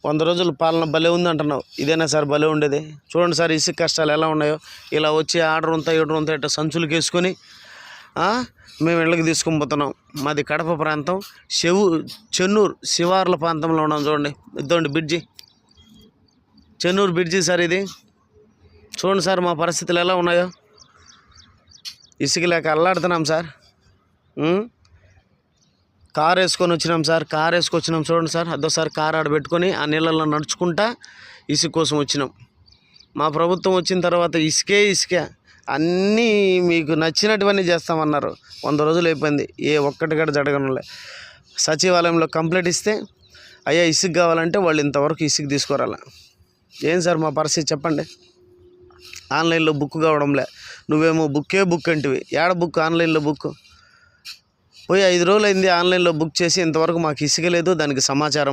100 రోజుల పాలన భలే ఉంది అంటున్నావు. ఇదేనా సార్ భలే ఉండేది? చూడండి సార్ ఇసుక కష్టాలు ఎలా ఉన్నాయో. ఇలా వచ్చి ఆర్డర్ ఉంతా ఇటు ఉంతా ఇట్లా సంచులకి వేసుకొని మేము ఇళ్ళకి తీసుకొని పోతున్నాం. మాది కడప ప్రాంతం, చెన్నూరు శివార్ల ప్రాంతంలో ఉన్నాం. చూడండి ఇద్దండి బ్రిడ్జి, చెన్నూరు బ్రిడ్జి సార్ ఇది. చూడండి సార్ మా పరిస్థితులు ఎలా ఉన్నాయో. ఇసుక లేక అల్లాడుతున్నాం సార్. కారు వేసుకొని వచ్చినాం సార్, కారు వేసుకొచ్చినాం. చూడండి సార్, అదోసారి కారు ఆడబెట్టుకొని ఆ నీళ్ళల్లో నడుచుకుంటా ఇసుక కోసం వచ్చినాం. మా ప్రభుత్వం వచ్చిన తర్వాత ఇసుకే అన్నీ మీకు నచ్చినటువన్నీ చేస్తామన్నారు. 100 రోజులు అయిపోయింది, ఏ ఒక్కటి కూడా జరగనులే. సచివాలయంలో కంప్లైంట్ ఇస్తే అయ్యా ఇసుక కావాలంటే వాళ్ళు ఇంతవరకు ఇసుక తీసుకురాల. ఏం సార్ మా పరిస్థితి చెప్పండి. ఆన్లైన్లో బుక్ కావడంలే. నువ్వేమో బుక్ అంటివి. ఏడ బుక్? ఆన్లైన్లో బుక్ పోయి 5 రోజులు అయింది ఆన్లైన్లో బుక్ చేసి, ఇంతవరకు మాకు ఇసుక లేదు, దానికి సమాచారం లేదు.